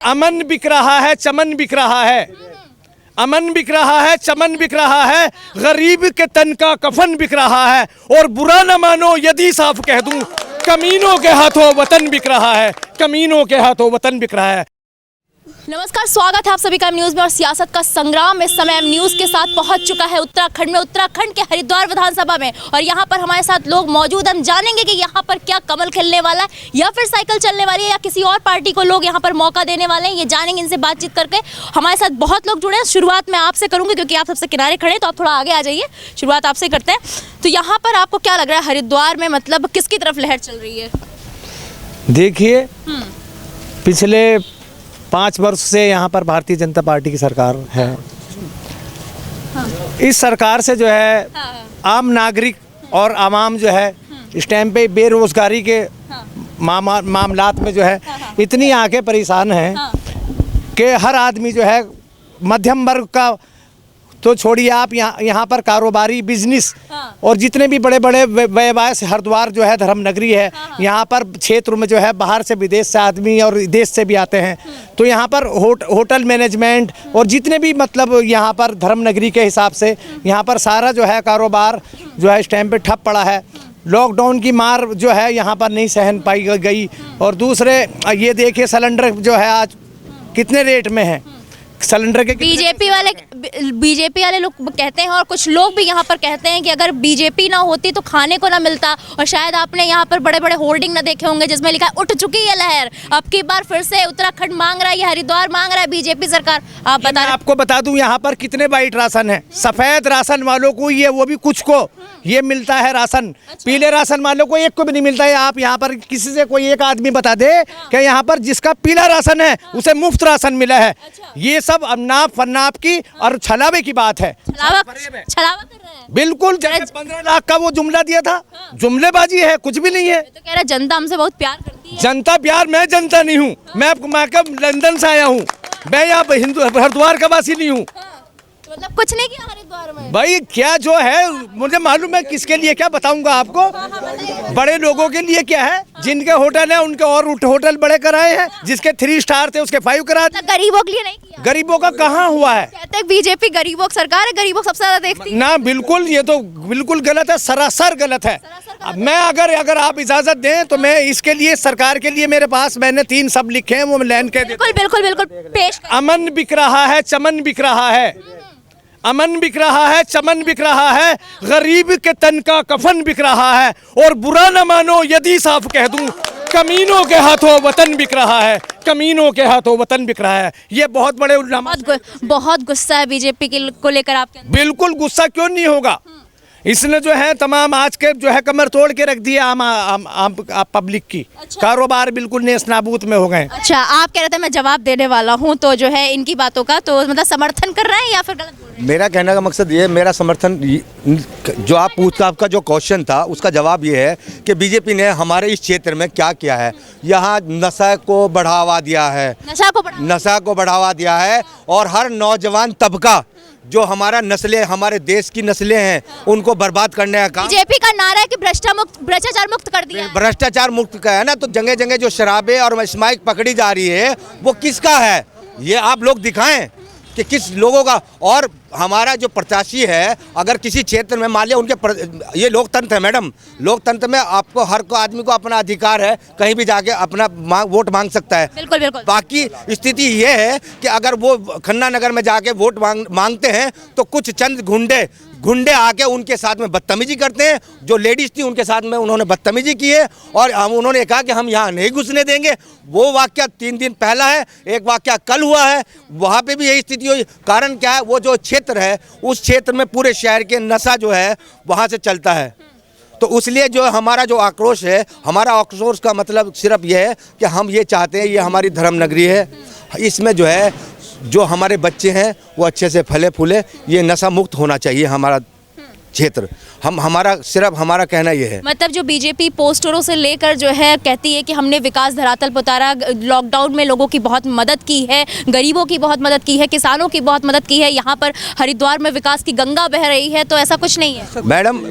अमन बिक रहा है, चमन बिक रहा है, अमन बिक रहा है, चमन बिक रहा है, गरीब के तन का कफन बिक रहा है। और बुरा न मानो यदि साफ कह दूं, कमीनों के हाथों वतन बिक रहा है, कमीनों के हाथों वतन बिक रहा है। नमस्कार, स्वागत है आप सभी का न्यूज़ में। और सियासत का संग्राम इस समय न्यूज़ के साथ पहुंच चुका है उत्तराखंड में, उत्तराखंड के हरिद्वार विधानसभा में। और यहां पर हमारे साथ लोग मौजूद, हम जानेंगे कि यहां पर क्या कमल खिलने वाला है, या फिर साइकिल चलने वाली है, या किसी और पार्टी को लोग यहां पर मौका देने वाले हैं। ये जानेंगे इनसे बातचीत करके। हमारे साथ बहुत लोग जुड़े हैं। शुरुआत मैं आपसे करूँगी क्योंकि आप सबसे किनारे खड़े हैं, तो आप थोड़ा आगे आ जाइए। शुरुआत आपसे करते हैं। तो यहाँ पर आपको क्या लग रहा है, हरिद्वार में मतलब किसकी तरफ लहर चल रही है? देखिए, पिछले 5 वर्ष से यहाँ पर भारतीय जनता पार्टी की सरकार है। इस सरकार से जो है आम नागरिक और आवाम जो है इस टाइम पे बेरोजगारी के मामलात में जो है इतनी आंखें परेशान हैं कि हर आदमी जो है मध्यम वर्ग का तो छोड़िए, आप यहाँ पर कारोबारी बिजनेस और जितने भी बड़े बड़े व्यवसाय से हरिद्वार जो है धर्म नगरी है। यहाँ पर क्षेत्र में जो है बाहर से विदेश से आदमी और देश से भी आते हैं। तो यहाँ पर होटल मैनेजमेंट और जितने भी मतलब यहाँ पर धर्म नगरी के हिसाब से यहाँ पर सारा जो है कारोबार जो है इस टाइम पे ठप पड़ा है। लॉकडाउन की मार जो है यहाँ पर नहीं सहन पाई गई। और दूसरे ये देखिए, सिलेंडर जो है आज कितने रेट में है सिलेंडर के। बीजेपी वाले लोग कहते हैं, और कुछ लोग भी यहाँ पर कहते हैं कि अगर बीजेपी ना होती तो खाने को ना मिलता। और शायद आपने यहाँ पर बड़े बड़े होर्डिंग ना देखे होंगे जिसमें लिखा है उठ चुकी है लहर, अब की बार फिर से उत्तराखंड मांग रहा है, ये हरिद्वार मांग रहा है बीजेपी सरकार। आप बता रहे? आपको बता दूं यहाँ पर कितने वाइट राशन है। सफेद राशन वालों को ये, वो भी कुछ को ये मिलता है राशन। अच्छा। पीले राशन वालों को एक को भी नहीं मिलता है। आप यहाँ पर किसी से कोई एक आदमी बता दे कि यहाँ पर जिसका पीला राशन है उसे मुफ्त राशन मिला है। अच्छा। ये सब अनाप फन्नाप की और छलावे की बात है। छलावा कर रहे हैं। बिल्कुल। 15 लाख का वो जुमला दिया था, जुमलेबाजी है, कुछ भी नहीं है। तो कह रहा जनता हमसे बहुत प्यार करती है। जनता प्यार, मैं जनता नहीं हूँ। मैं लंदन से आया हूँ, मैं यहाँ हरिद्वार का वासी नहीं हूँ। मतलब कुछ नहीं किया हरिद्वार में भाई, क्या जो है मुझे मालूम है किसके लिए, क्या बताऊंगा आपको। बड़े लोगों के लिए क्या है, जिनके होटल है उनके और होटल बड़े कराए हैं, जिसके 3 स्टार थे उसके 5 करा दिए। गरीबों के लिए नहीं किया। गरीबों का कहाँ हुआ है? कहते हैं बीजेपी गरीबों की सरकार है, गरीबों सबसे ज्यादा देखती है। ना, बिल्कुल, ये तो बिल्कुल गलत है, सरासर गलत है। मैं अगर आप इजाजत दें तो मैं इसके लिए, सरकार के लिए, मेरे पास मैंने 3 शब्द लिखे हैं, वो मैं लाइन कह देता हूं। बिल्कुल पेश। अमन बिक रहा है, चमन बिक रहा है, अमन बिक रहा है, चमन बिक रहा है, गरीब के तन का कफन बिक रहा है। और बुरा न मानो यदि साफ कह दूं, कमीनों के हाथों वतन बिक रहा है, कमीनों के हाथों वतन बिक रहा है। ये बहुत बड़े बहुत गुस्सा है बीजेपी को लेकर आपके अंदर? बिल्कुल गुस्सा क्यों नहीं होगा। इसने जो है तमाम आज के जो है कमर तोड़ के रख दिया आम पब्लिक की। अच्छा। कारोबार बिल्कुल नेस नाबूद में हो गए। अच्छा, आप कह रहे थे मैं जवाब देने वाला हूं, तो जो है इनकी बातों का तो मतलब समर्थन कर रहे हैं या फिर गलत बोल रहे हैं? मेरा कहने का मकसद ये, मेरा समर्थन जो आप पूछता, आपका जो क्वेश्चन था उसका जवाब ये है कि बीजेपी ने हमारे इस क्षेत्र में क्या किया है। यहाँ नशा को बढ़ावा दिया है, नशा को बढ़ावा दिया है। और हर नौजवान तबका जो हमारा नस्लें, हमारे देश की नस्लें हैं, उनको बर्बाद करने का काम। बीजेपी का नारा है कि भ्रष्टाचार मुक्त कर दिया है। भ्रष्टाचार मुक्त का है ना, तो जगह जगह जो शराबें और स्माइक पकड़ी जा रही है वो किसका है, ये आप लोग दिखाएं कि किस लोगों का। और हमारा जो प्रत्याशी है, अगर किसी क्षेत्र में मान लिया उनके, ये लोकतंत्र है मैडम, लोकतंत्र में आपको हर को आदमी को अपना अधिकार है, कहीं भी जाके अपना वोट मांग सकता है। बिल्कुल। बाकी स्थिति ये है कि अगर वो खन्ना नगर में जाके वोट मांगते हैं तो कुछ चंद गुंडे आके उनके साथ में बदतमीजी करते हैं। जो लेडीज थी उनके साथ में उन्होंने बदतमीजी की है और उन्होंने कहा कि हम यहाँ नहीं घुसने देंगे। वो वाकया 3 दिन पहला है, एक वाकया कल हुआ है, वहाँ पे भी यही स्थिति हुई। कारण क्या है, वो जो क्षेत्र है उस क्षेत्र में पूरे शहर के नशा जो है वहाँ से चलता है। तो इसलिए जो हमारा जो आक्रोश है, हमारा आक्रोश का मतलब सिर्फ ये है कि हम ये चाहते हैं, ये हमारी धर्म नगरी है, इसमें जो है जो हमारे बच्चे हैं वो अच्छे से फले फूले, ये नशा मुक्त होना चाहिए हमारा क्षेत्र। हमारा कहना ये है। मतलब जो बीजेपी पोस्टरों से लेकर जो है कहती है कि हमने विकास धरातल पर उतारा, लॉकडाउन में लोगों की बहुत मदद की है, गरीबों की बहुत मदद की है, किसानों की बहुत मदद की है, यहाँ पर हरिद्वार में विकास की गंगा बह रही है, तो ऐसा कुछ नहीं है।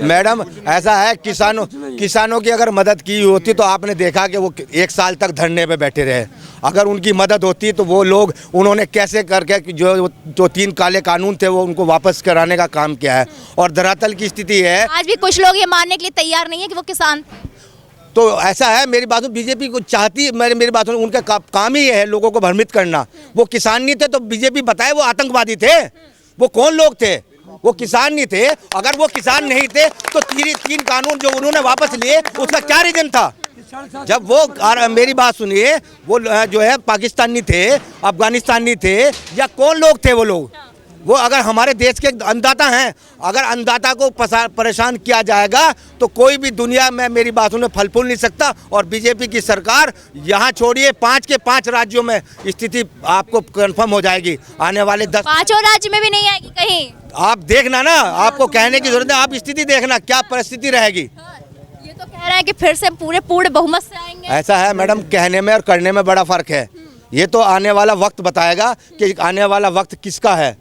मैडम ऐसा है, किसानों की अगर मदद की होती तो आपने देखा कि वो 1 साल तक धरने पे बैठे रहे। अगर उनकी मदद होती तो वो लोग उन्होंने कैसे करके जो 3 काले कानून थे वो उनको वापस कराने का काम किया है। और धरातल की स्थिति है, आज भी कुछ लोग ये मानने के लिए तैयार नहीं है कि वो किसान थे। तो ऐसा है, मेरी बात सुनो, बीजेपी को चाहती है, मेरी बात सुनो, उनका काम ही ये है लोगों को भ्रमित करना। वो किसान नहीं थे तो बीजेपी बताए वो आतंकवादी थे। वो कौन लोग थे? वो किसान नहीं थे। अगर वो किसान नहीं थे तो 3 कानून जो उन्होंने वापस लिए उसका क्या रीजन था? जब वो, मेरी बात सुनिए, वो जो है पाकिस्तानी थे, अफगानिस्तानी थे, या कौन लोग थे वो लोग? वो अगर हमारे देश के अन्नदाता हैं, अगर अन्नदाता को परेशान किया जाएगा तो कोई भी दुनिया में, मेरी बातों में फल फूल नहीं सकता। और बीजेपी की सरकार यहाँ छोड़िए 5 के 5 राज्यों में स्थिति आपको कंफर्म हो जाएगी आने वाले 10। 5 राज्य में भी नहीं आएगी कहीं। आप देखना ना, आपको कहने की जरूरत है, आप स्थिति देखना क्या परिस्थिति रहेगी। ये तो कह रहे हैं कि फिर से पूर्ण बहुमत से आएंगे। ऐसा है मैडम, कहने में और करने में बड़ा फर्क है। ये तो आने वाला वक्त बताएगा कि आने वाला वक्त किसका है।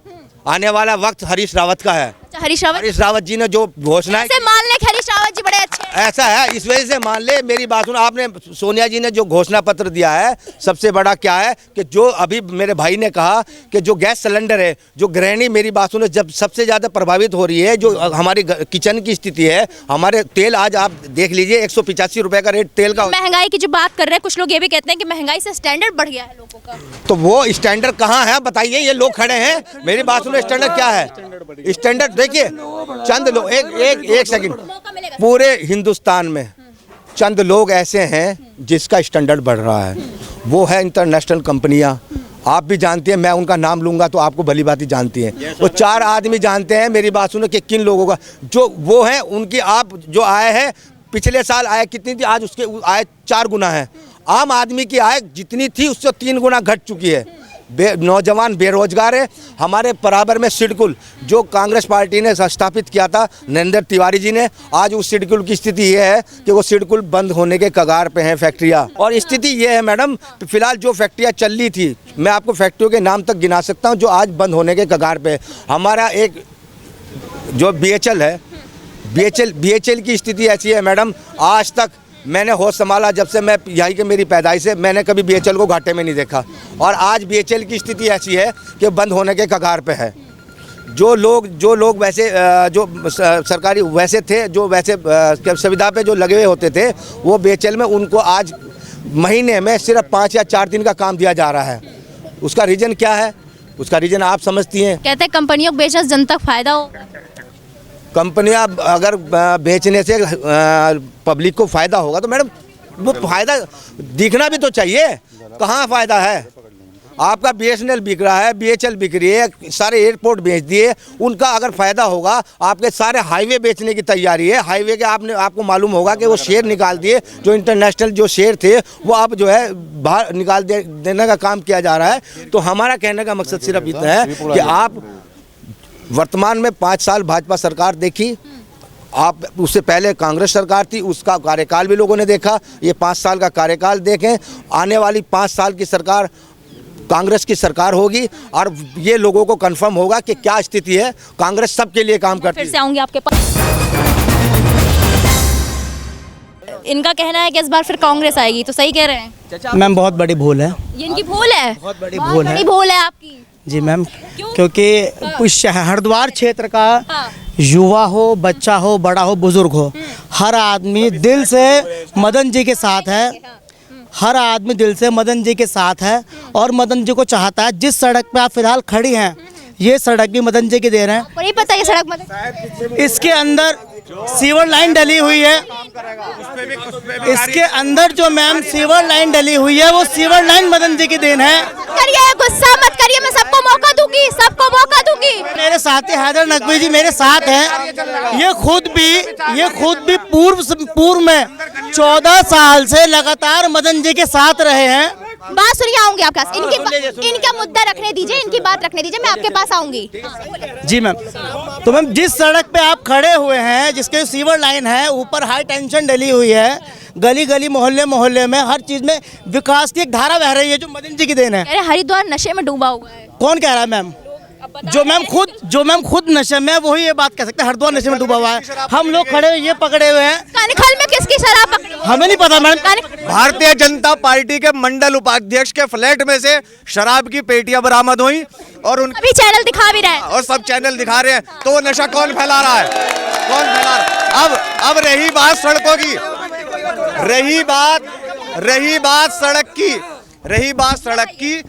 आने वाला वक्त हरीश रावत का है। हरीश रावत जी ने जो घोषणा मान ले, हरीश रावत जी बड़े अच्छे हैं। ऐसा है, इस वजह से मान ले। मेरी बात सुनो, आपने सोनिया जी ने जो घोषणा पत्र दिया है, सबसे बड़ा क्या है कि जो अभी मेरे भाई ने कहा कि जो गैस सिलेंडर है, जो गृहिणी, मेरी बात सुनो, जब सबसे ज़्यादा प्रभावित हो रही है, जो हमारी किचन की स्थिति है, हमारे तेल आज आप देख लीजिए 185 रुपये का रेट तेल का। महंगाई की जो बात कर रहे हैं, कुछ लोग ये भी कहते हैं कि महंगाई से स्टैंडर्ड बढ़ गया है लोगों का। तो वो स्टैंडर्ड कहाँ है बताइए? ये लोग खड़े हैं, मेरी बात सुनो, स्टैंडर्ड क्या है? स्टैंडर्ड देखिए, चंद लोग, एक सेकंड, पूरे हिंदुस्तान में चंद लोग ऐसे हैं जिसका स्टैंडर्ड बढ़ रहा है, वो है इंटरनेशनल कंपनियां। आप भी जानती हैं, मैं उनका नाम लूंगा तो आपको भली भांति जानती हैं। वो 4 आदमी जानते हैं, मेरी बात सुनो, कि किन लोगों का जो वो है, उनकी आप जो आय है, पिछले साल आय कितनी थी, आज उसके आय 4 गुना है। आम आदमी की आय जितनी थी उससे 3 गुना घट चुकी है। नौजवान बेरोजगार है। हमारे बराबर में सिडकुल जो कांग्रेस पार्टी ने स्थापित किया था नरेंद्र तिवारी जी ने, आज उस सिडकुल की स्थिति ये है कि वो सिडकुल बंद होने के कगार पे हैं फैक्ट्रियाँ। और स्थिति ये है मैडम, फिलहाल जो फैक्ट्रियाँ चल रही थी, मैं आपको फैक्ट्रियों के नाम तक गिना सकता हूँ जो आज बंद होने के कगार पे। हमारा एक जो BHL है, BHL की स्थिति ऐसी है मैडम, आज तक मैंने होश संभाला जब से मैं यहीं के, मेरी पैदाइश से मैंने कभी BHL को घाटे में नहीं देखा। और आज BHL की स्थिति ऐसी है कि बंद होने के कगार पे है। जो लोग वैसे जो सरकारी वैसे थे, जो वैसे सुविधा पे जो लगे हुए होते थे, वो BHL में उनको आज महीने में सिर्फ 5 या 4 दिन का काम दिया जा रहा है। उसका रीज़न क्या है? उसका रीज़न आप समझती हैं। कहते हैं कंपनियों को बेचने से जनता को फायदा हो। कंपनियां अगर बेचने से पब्लिक को फ़ायदा होगा तो मैडम वो फ़ायदा दिखना भी तो चाहिए। कहाँ फ़ायदा है? आपका BSNL बिक रहा है, BHL बिक रही है, सारे एयरपोर्ट बेच दिए। उनका अगर फ़ायदा होगा, आपके सारे हाईवे बेचने की तैयारी है। हाईवे के आपको मालूम होगा कि वो शेयर निकाल दिए, जो इंटरनेशनल जो शेयर थे वो अब जो है बाहर निकाल देने का काम किया जा रहा है। तो हमारा कहने का मकसद सिर्फ इतना है कि आप वर्तमान में 5 साल भाजपा सरकार देखी, आप उससे पहले कांग्रेस सरकार थी, उसका कार्यकाल भी लोगों ने देखा। ये 5 साल का कार्यकाल देखें, आने वाली 5 साल की सरकार कांग्रेस की सरकार होगी और ये लोगों को कंफर्म होगा कि क्या स्थिति है। कांग्रेस सबके लिए काम करती है। फिर से आऊंगी आपके पास। इनका कहना है कि इस बार फिर कांग्रेस आएगी, तो सही कह रहे हैं मैम? बहुत बड़ी भूल है। ये इनकी भूल है, बहुत बड़ी भूल है। बड़ी भूल है आपकी। जी मैम, क्योंकि उस हरिद्वार क्षेत्र का युवा हो, बच्चा हो, बड़ा हो, बुजुर्ग हो, हर आदमी दिल से मदन जी के साथ है। हर आदमी दिल से मदन जी के साथ है और मदन जी को चाहता है। जिस सड़क पे आप फिलहाल खड़ी हैं, ये सड़क भी मदन जी की दे रहे हैं। नहीं पता ये सड़क मदन, इसके अंदर सीवर लाइन डली हुई है। इसके अंदर जो मैम सीवर लाइन डली हुई है, वो सीवर लाइन मदन जी की देन है। करिए, गुस्सा मत करिए, मैं सबको मौका दूंगी, सबको मौका दूंगी। मेरे साथी हैदर नकवी जी मेरे साथ हैं। ये खुद भी पूर्व में 14 साल से लगातार मदन जी के साथ रहे हैं। बात सुनिए, आऊंगी आपके पास। इनका मुद्दा रखने दीजिए, इनकी बात रखने दीजिए, मैं आपके पास आऊंगी। जी मैम, तो मैम जिस सड़क पे आप खड़े हुए हैं, जिसके सीवर लाइन है, ऊपर हाई टेंशन डली हुई है, गली गली मोहल्ले मोहल्ले में हर चीज में विकास की एक धारा बह रही है, जो मदन जी की देन है। अरे हरिद्वार नशे में डूबा हुआ है। कौन कह रहा है मैम? जो मैम खुद नशे में, वही ये बात कह सकते हैं हरिद्वार नशे में डूबा हुआ है। हम लोग खड़े हुए ये पकड़े हुए हैं। कानिखल में किसकी शराब पकड़ी? हमें नहीं पता मैम। भारतीय जनता पार्टी के मंडल उपाध्यक्ष के फ्लैट में से शराब की पेटियां बरामद हुई और उन अभी चैनल दिखा भी रहे हैं। और सब चैनल दिखा रहे हैं। तो वो नशा कौन फैला रहा है? कौन फैला रहा है? अब रही बात सड़कों की, रही बात सड़क की,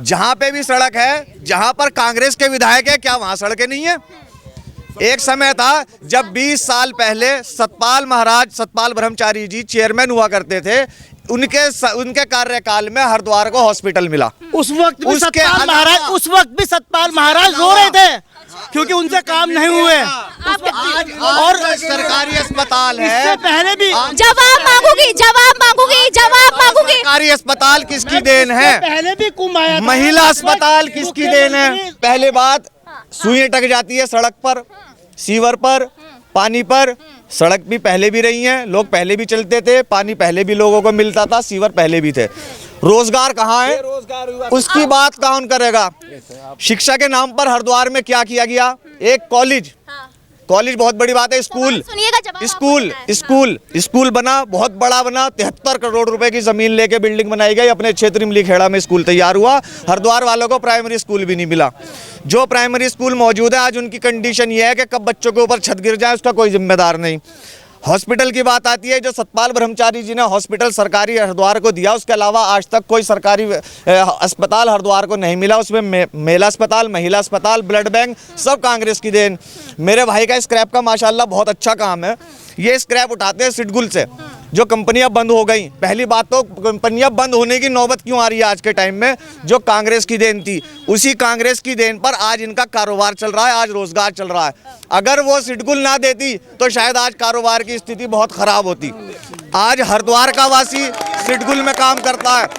जहां पे भी सड़क है, जहां पर कांग्रेस के विधायक है, क्या वहां सड़कें नहीं है? एक समय था जब 20 साल पहले सतपाल ब्रह्मचारी जी चेयरमैन हुआ करते थे, उनके कार्यकाल में हरिद्वार को हॉस्पिटल मिला। उस वक्त भी सतपाल महाराज रो रहे थे क्योंकि उनसे काम नहीं हुए। और सरकारी अस्पताल है। इससे पहले भी जवाब मांगूंगी। सरकारी अस्पताल किसकी देन है? पहले भी कुंभ आया था। महिला अस्पताल किसकी देन है? पहले बात, सुई अटक जाती है सड़क पर, सीवर पर, पानी पर। सड़क भी पहले भी रही है, लोग पहले भी चलते थे, पानी पहले भी लोगों को मिलता था, सीवर पहले भी थे। रोजगार कहाँ है? उसकी बात कौन करेगा? शिक्षा के नाम पर हरिद्वार में क्या किया गया? एक कॉलेज बहुत बड़ी बात है। स्कूल बना, बहुत बड़ा बना, 73 करोड़ रुपए की जमीन लेके बिल्डिंग बनाई गई। अपने क्षेत्र इमलीखेड़ा में स्कूल तैयार हुआ। हरिद्वार वालों को प्राइमरी स्कूल भी नहीं मिला। जो प्राइमरी स्कूल मौजूद है आज, उनकी कंडीशन ये है कि कब बच्चों के ऊपर छत गिर जाए उसका कोई जिम्मेदार नहीं। हॉस्पिटल की बात आती है, जो सतपाल ब्रह्मचारी जी ने हॉस्पिटल सरकारी हरिद्वार को दिया, उसके अलावा आज तक कोई सरकारी अस्पताल हरिद्वार को नहीं मिला। उसमें मेला अस्पताल, महिला अस्पताल, ब्लड बैंक सब कांग्रेस की देन। मेरे भाई का स्क्रैप का माशाल्लाह बहुत अच्छा काम है। ये स्क्रैप उठाते हैं सिडगुल से, जो कंपनियां बंद हो गई। पहली बात तो कंपनियां बंद होने की नौबत क्यों आ रही है आज के टाइम में? जो कांग्रेस की देन थी, उसी कांग्रेस की देन पर आज इनका कारोबार चल रहा है, आज रोजगार चल रहा है। अगर वो सिडगुल ना देती तो शायद आज कारोबार की स्थिति बहुत खराब होती। आज हरिद्वार का वासी सिडगुल में काम करता है,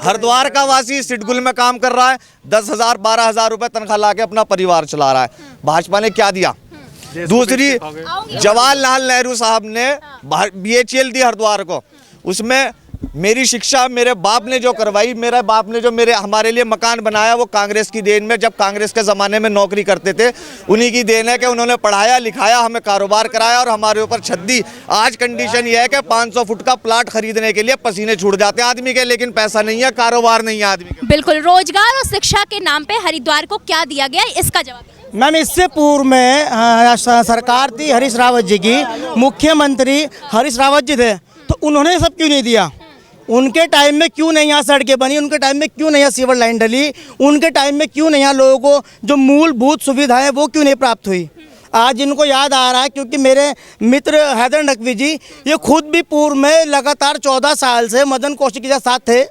हरिद्वार का वासी सिडगुल में काम कर रहा है, 10,000 12,000 रुपए तनख्वाह ला के अपना परिवार चला रहा है। भाजपा ने क्या दिया? दूसरी, जवाहरलाल नेहरू साहब ने BHEL दी हरिद्वार को, उसमें मेरी शिक्षा मेरे बाप ने जो करवाई, मेरे बाप ने जो हमारे लिए मकान बनाया, वो कांग्रेस की देन में, जब कांग्रेस के ज़माने में नौकरी करते थे, उन्हीं की देन है कि उन्होंने पढ़ाया लिखाया, हमें कारोबार कराया और हमारे ऊपर छत दी। आज कंडीशन ये है कि 500 फुट का प्लाट खरीदने के लिए पसीने छूट जाते हैं आदमी के, लेकिन पैसा नहीं है, कारोबार नहीं है आदमी के। बिल्कुल, रोजगार और शिक्षा के नाम पे हरिद्वार को क्या दिया गया, इसका जवाब। मैम, इससे पूर्व में सरकार थी हरीश रावत जी की, मुख्यमंत्री हरीश रावत जी थे, तो उन्होंने सब क्यों नहीं दिया? उनके टाइम में क्यों नहीं यहाँ सड़कें बनी? उनके टाइम में क्यों नहीं यहाँ सीवर लाइन डली? उनके टाइम में क्यों नहीं यहाँ लोगों को जो मूलभूत सुविधाएं वो क्यों नहीं प्राप्त हुई? आज इनको याद आ रहा है क्योंकि मेरे मित्र हैदर नकवी जी, ये खुद भी पूर्व में लगातार 14 साल से मदन कौशिक के साथ थे।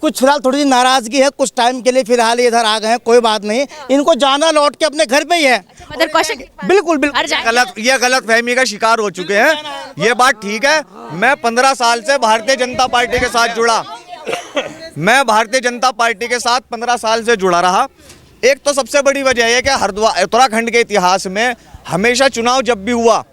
कुछ फिलहाल थोड़ी सी नाराजगी है, कुछ टाइम के लिए फिलहाल इधर आ गए हैं, कोई बात नहीं, इनको जाना लौट के अपने घर पे ही है। मदन कौशिक बिल्कुल ये गलत फहमी का शिकार हो चुके हैं। ये बात ठीक है, मैं 15 साल से भारतीय जनता पार्टी के साथ जुड़ा, मैं भारतीय जनता पार्टी के साथ 15 साल से जुड़ा रहा। एक तो सबसे बड़ी वजह है कि हरिद्वार उत्तराखंड के इतिहास में हमेशा चुनाव जब भी हुआ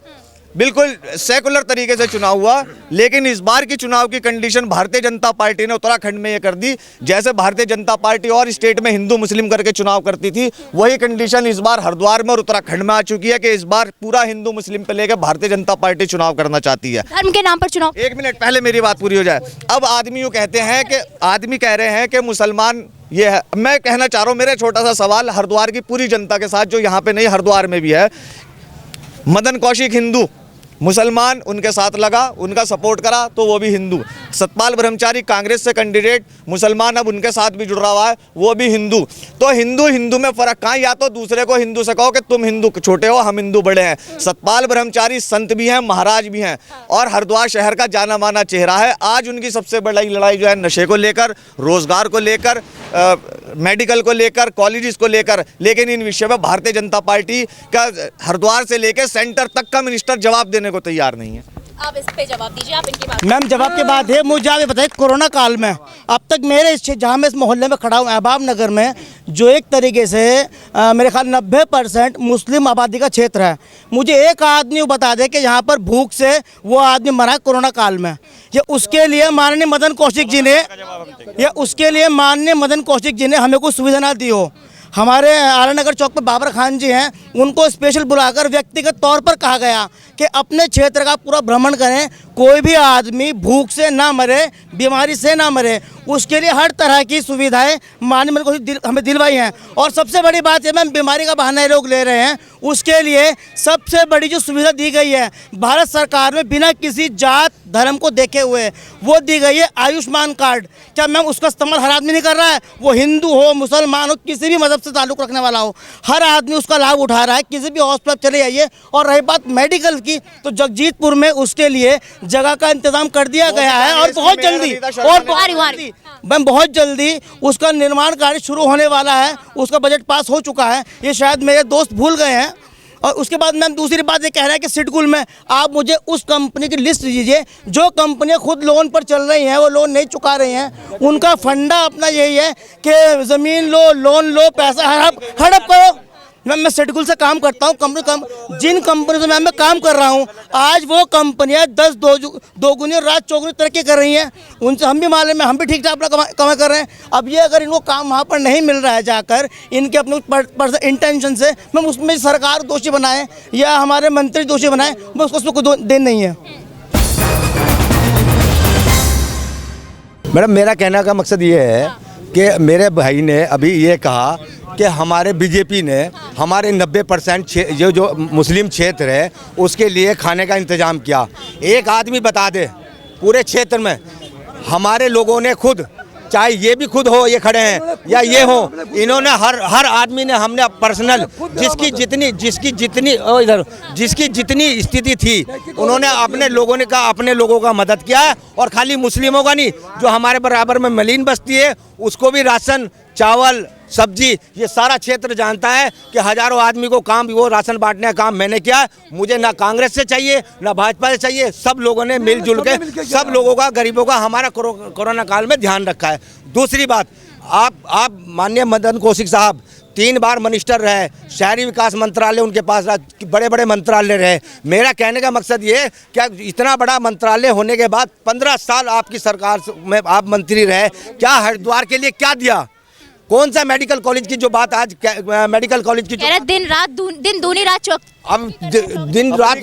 बिल्कुल सेकुलर तरीके से चुनाव हुआ, लेकिन इस बार की चुनाव की कंडीशन भारतीय जनता पार्टी ने उत्तराखंड में ये कर दी। जैसे भारतीय जनता पार्टी और स्टेट में हिंदू मुस्लिम करके चुनाव करती थी, वही कंडीशन इस बार हरिद्वार में और उत्तराखंड में आ चुकी है कि इस बार पूरा हिंदू मुस्लिम पे लेकर भारतीय जनता पार्टी चुनाव करना चाहती है। धर्म के नाम पर चुनाव। एक मिनट, पहले मेरी बात पूरी हो जाए। अब आदमी यूँ कहते हैं कि आदमी कह रहे हैं कि मुसलमान ये है। मैं कहना चाह रहा हूँ, मेरा छोटा सा सवाल हरिद्वार की पूरी जनता के साथ जो यहाँ पे नहीं, हरिद्वार में भी है, मदन कौशिक हिंदू, मुसलमान उनके साथ लगा, उनका सपोर्ट करा तो वो भी हिंदू। सतपाल ब्रह्मचारी कांग्रेस से कैंडिडेट, मुसलमान अब उनके साथ भी जुड़ रहा है, वो भी हिंदू। तो हिंदू में फ़र्क कहाँ? या तो दूसरे को हिंदू से कहो कि तुम हिंदू छोटे हो, हम हिंदू बड़े हैं। सतपाल ब्रह्मचारी संत भी हैं, महाराज भी हैं और हरिद्वार शहर का जाना माना चेहरा है। आज उनकी सबसे बड़ी लड़ाई जो है नशे को लेकर, रोजगार को लेकर, मेडिकल को लेकर, कॉलेजेस को लेकर, लेकिन इन विषय में भारतीय जनता पार्टी का हरिद्वार से लेकर सेंटर तक का मिनिस्टर जवाब देने को तैयार नहीं है। आप इस पे जवाब दीजिए, आप इनकी बात। मैम जवाब की बात है, मुझे आप ये बताइए कोरोना काल में अब तक मेरे जहाँ मैं इस मोहल्ले में खड़ा हूँ अहबाब नगर में, जो एक तरीके से मेरे ख्याल 90% मुस्लिम आबादी का क्षेत्र है, मुझे एक आदमी बता दे कि यहाँ पर भूख से वो आदमी मरा है कोरोना काल में, या उसके लिए माननीय मदन कौशिक जी ने हमें कोई सुविधा ना दी हो। हमारे आलानगर चौक पर बाबर खान जी हैं, उनको स्पेशल बुलाकर व्यक्तिगत तौर पर कहा गया कि अपने क्षेत्र का पूरा भ्रमण करें, कोई भी आदमी भूख से ना मरे, बीमारी से ना मरे, उसके लिए हर तरह की सुविधाएं माननीय मंत्री को हमें दिलवाई हैं। और सबसे बड़ी बात है मैम, बीमारी का बहाना लोग ले रहे हैं, उसके लिए सबसे बड़ी जो सुविधा दी गई है भारत सरकार में बिना किसी जात धर्म को देखे हुए, वो दी गई है आयुष्मान कार्ड। क्या मैम उसका इस्तेमाल हर आदमी नहीं कर रहा है? वो हिंदू हो, मुसलमान हो, किसी भी मजहब से ताल्लुक़ रखने वाला हो, हर आदमी उसका लाभ उठा रहा है। किसी भी हॉस्पिटल चले जाइए। और रही बात मेडिकल की, तो जगजीतपुर में उसके लिए जगह का इंतजाम कर दिया गया है और बहुत जल्दी उसका निर्माण कार्य शुरू होने वाला है। उसका बजट पास हो चुका है, ये शायद मेरे दोस्त भूल गए हैं। और उसके बाद मैम दूसरी बात ये कह रहा है कि सिडकुल में आप मुझे उस कंपनी की लिस्ट दीजिए जो कंपनियां खुद लोन पर चल रही हैं, वो लोन नहीं चुका रही हैं, उनका फंडा अपना यही है कि ज़मीन लो, लोन लो, पैसा हड़प करो। मैम मैं सिडकुल से काम करता हूँ, जिन कंपनी से मैम मैं काम कर रहा हूँ, आज वो कंपनियाँ 10 दोगुनी और रात चौगुनी तरक्की कर रही हैं। उनसे हम भी मालूम है, हम भी ठीक ठाक अपना कमा कर रहे हैं। अब ये अगर इनको काम वहाँ पर नहीं मिल रहा है जाकर इनके अपने पर्सनल इंटेंशन से, मैम उसमें सरकार दोषी बनाए या हमारे मंत्री दोषी बनाए, मैं उसको कोई देन नहीं है। मैडम मेरा कहने का मकसद ये है कि मेरे भाई ने अभी ये कहा कि हमारे बीजेपी ने हमारे 90% जो मुस्लिम क्षेत्र है उसके लिए खाने का इंतज़ाम किया। एक आदमी बता दे पूरे क्षेत्र में हमारे लोगों ने खुद, चाहे ये भी खुद हो, ये खड़े हैं या ये हो, इन्होंने हर आदमी ने, हमने पर्सनल जिसकी जितनी स्थिति थी उन्होंने अपने लोगों का मदद किया है। और खाली मुस्लिमों का नहीं, जो हमारे बराबर में मलिन बस्ती है उसको भी राशन, चावल, सब्जी, ये सारा क्षेत्र जानता है कि हजारों आदमी को काम, वो राशन बांटने का काम मैंने किया। मुझे ना कांग्रेस से चाहिए ना भाजपा से चाहिए, सब लोगों ने मिलजुल के सब लोगों का, गरीबों का हमारा कोरोना काल में ध्यान रखा है। दूसरी बात, आप माननीय मदन कौशिक साहब 3 बार मिनिस्टर रहे, शहरी विकास मंत्रालय उनके पास बड़े बड़े मंत्रालय रहे। मेरा कहने का मकसद ये, क्या इतना बड़ा मंत्रालय होने के बाद 15 साल आपकी सरकार में आप मंत्री रहे, क्या हरिद्वार के लिए क्या दिया? कौन सा मेडिकल कॉलेज की जो बात आज, मेडिकल कॉलेज की जो दिन दूनी रात चौक, अब दिन रात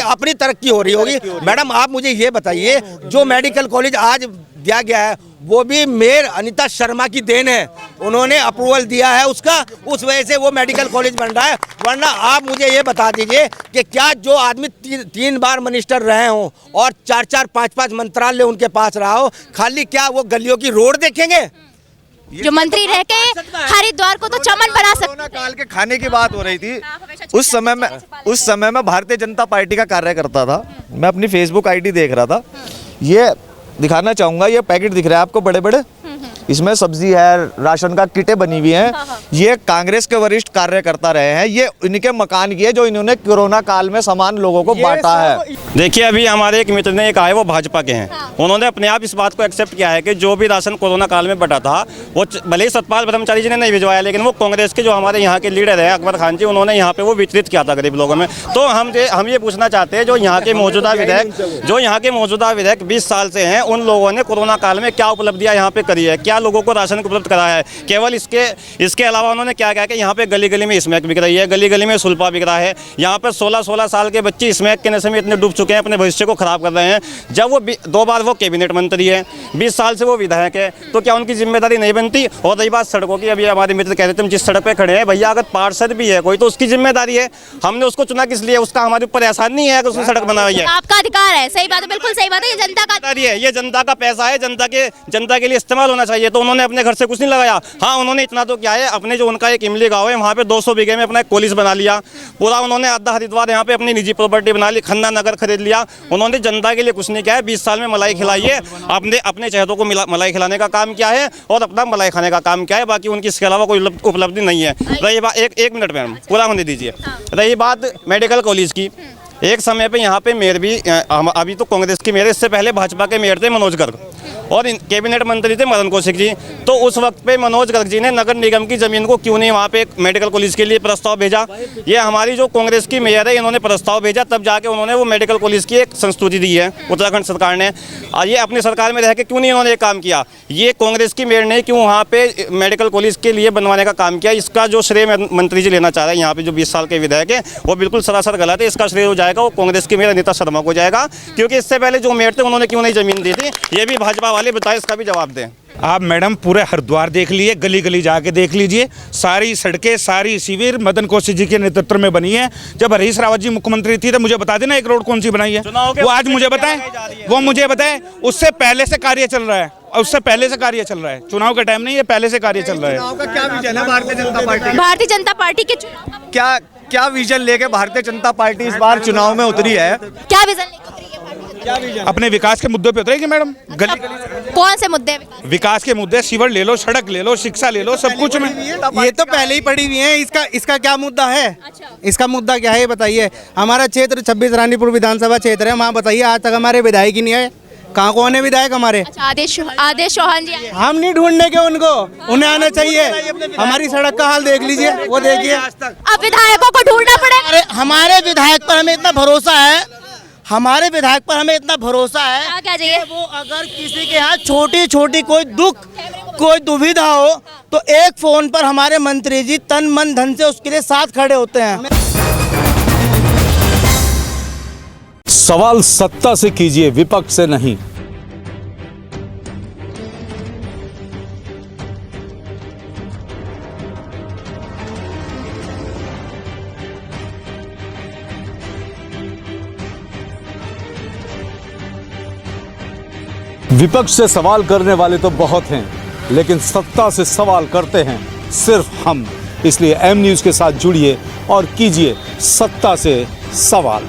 अपनी तरक्की हो रही होगी। मैडम आप मुझे ये बताइए, जो मेडिकल कॉलेज आज दिया गया है वो भी मेयर अनीता शर्मा की देन है, उन्होंने अप्रूवल दिया है उसका, उस वजह से वो मेडिकल कॉलेज बन रहा है। वरना आप मुझे ये बता दीजिए कि क्या जो आदमी 3 बार मिनिस्टर रहे हों और 4-4, 5-5 मंत्रालय उनके पास रहा हो, खाली क्या वो गलियों की रोड देखेंगे? जो मंत्री रह के हरिद्वार को तो चमन बना सकते। कोरोना काल के खाने की बात हो रही थी, उस समय में भारतीय जनता पार्टी का कार्यकर्ता था। मैं अपनी फेसबुक आईडी देख रहा था, ये दिखाना चाहूँगा, ये पैकेट दिख रहा है आपको बड़े बड़े, इसमें सब्जी है, राशन का किटें बनी हुई हैं। ये कांग्रेस के वरिष्ठ कार्यकर्ता रहे हैं, ये इनके मकान की है जो इन्होंने कोरोना काल में सामान लोगों को बांटा है। देखिए अभी हमारे एक मित्र ने कहा है, वो भाजपा के हैं, उन्होंने अपने आप इस बात को एक्सेप्ट किया है कि जो भी राशन कोरोना काल में बटा था वो भले ही सतपाल ब्रह्मचारी जी ने नहीं भिजवाया, लेकिन वो कांग्रेस के जो हमारे यहाँ के लीडर है अकबर खान जी, उन्होंने यहाँ पे वो वितरित किया था गरीब लोगों में। तो हम ये पूछना चाहते हैं, जो यहाँ के मौजूदा विधायक 20 साल से हैं, उन लोगों ने कोरोना काल में क्या उपलब्धियाँ यहाँ पे करी है, क्या लोगों को राशन उपलब्ध कराया है? केवल इसके अलावा उन्होंने क्या कहा कि यहाँ पे गली गली में स्मैक बिक रही है, गली गली में सुल्पा बिक रहा है। यहाँ पर 16-16 साल के बच्चे स्मैक के नशे में इतने डूब चुके हैं, अपने भविष्य को खराब कर रहे हैं। जब वो 2 बार वो कैबिनेट मंत्री है, 20 साल से वो विधायक है, तो क्या उनकी जिम्मेदारी नहीं बनती? और रही बात सड़कों की, अभी हमारे मित्र कह रहे थे हम जिस सड़क पर खड़े हैं, भैया अगर पार्षद भी है कोई तो उसकी जिम्मेदारी है, हमने उसको चुना किस लिए? उसका हमारे ऊपर एहसान नहीं है कि उसने सड़क बनाई है। आपका अधिकार है, सही बात है, बिल्कुल सही बात है, ये जनता का है, ये जनता का पैसा है, जनता के लिए इस्तेमाल होना चाहिए। तो उन्होंने अपने घर से कुछ नहीं लगाया। हाँ, उन्होंने इतना तो क्या है, अपने जो उनका एक इमली गांव है वहाँ पे 200 बीघे में अपना एक कॉलेज बना लिया पूरा। उन्होंने आधा हरिद्वार यहाँ पे अपनी निजी प्रॉपर्टी बना ली, खन्ना नगर खरीद लिया। उन्होंने जनता के लिए कुछ नहीं किया है। 20 साल में मलाई खिलाई है, अपने चहेतों को मलाई खिलाने का काम किया है और अपना मलाई खाने का काम किया है। बाकी उनकी इसके अलावा कोई उपलब्धि नहीं है। रही बात, एक मिनट मैडम पूरा होने दीजिए। रही बात मेडिकल कॉलेज की, एक समय पे यहाँ पे मेयर भी अभी तो कांग्रेस की मेयर, इससे पहले भाजपा के मेयर थे मनोज गर्ग और कैबिनेट मंत्री थे मदन कौशिक जी। तो उस वक्त पे मनोज गर्ग जी ने नगर निगम की ज़मीन को क्यों नहीं वहाँ पे एक मेडिकल कॉलेज के लिए प्रस्ताव भेजा। ये हमारी जो कांग्रेस की मेयर है, इन्होंने प्रस्ताव भेजा, तब जाके उन्होंने वो मेडिकल कॉलेज की एक संस्तुति दी है उत्तराखंड सरकार ने। ये अपनी सरकार में रह के क्यों नहीं इन्होंने ये काम किया। ये कांग्रेस की मेयर ने क्यों वहाँ पे मेडिकल कॉलेज के लिए बनवाने का काम किया, इसका जो श्रेय मंत्री जी लेना चाह रहे हैं यहाँ पे जो 20 साल के विधायक है, वो बिल्कुल सरासर गलत है। इसका श्रेय हो जाएगा वो कांग्रेस की मेयर अनीता शर्मा को जाएगा, क्योंकि इससे पहले जो मेयर थे उन्होंने क्यों नहीं जमीन दी थी, ये भी भाजपा वाले बताए, इसका भी जवाब दें। आप मैडम पूरे हरिद्वार देख लीजिए, गली गली जाके देख लीजिए, सारी सड़कें, सारी शिविर मदन कौशिक जी के नेतृत्व में बनी है। जब हरीश रावत जी मुख्यमंत्री थी तो मुझे बता देना एक रोड कौन सी बनाई है, वो आज मुझे बताएं, वो मुझे बताएं। उससे पहले से कार्य चल रहा है, उससे पहले से कार्य चल रहा है, चुनाव का टाइम नहीं है, पहले से कार्य चल रहा है। चुनाव का क्या विजन है भारतीय जनता पार्टी? भारतीय जनता पार्टी के चुनाव का क्या विजन लेके भारतीय जनता पार्टी इस बार चुनाव में उतरी है? क्या विजन लेकर उतरी है भारतीय जनता अपने विकास के मुद्दों पे उतरेगी मैडम। गली गली पार्टी? कौन से मुद्दे हैं? विकास के मुद्दे, सीवर ले लो, सड़क ले लो, शिक्षा ले लो, सब कुछ में। ये तो पहले ही पड़ी हुई है। इसका क्या मुद्दा है? इसका मुद्दा क्या है ये बताइए। हमारा क्षेत्र 26 रानीपुर विधानसभा क्षेत्र है, वहाँ बताइए आज तक हमारे विधायक ही नहीं आए। कहाँ कौन है विधायक हमारे? अच्छा, आदेश चौहान जी आए। हम नहीं ढूंढने के उनको, उन्हें आना चाहिए। हमारी सड़क का हाल देख लीजिए, वो देखिए। अब विधायकों को ढूंढना पड़ेगा। अरे हमारे विधायक पर हमें इतना भरोसा है, हमारे विधायक पर हमें इतना भरोसा है क्या चाहिए? वो अगर किसी के यहाँ छोटी छोटी कोई दुख, कोई दुविधा हो तो एक फोन पर हमारे मंत्री जी तन मन धन से उसके लिए साथ खड़े होते हैं। सवाल सत्ता से कीजिए, विपक्ष से नहीं। विपक्ष से सवाल करने वाले तो बहुत हैं, लेकिन सत्ता से सवाल करते हैं सिर्फ हम। इसलिए एम न्यूज़ के साथ जुड़िए और कीजिए सत्ता से सवाल।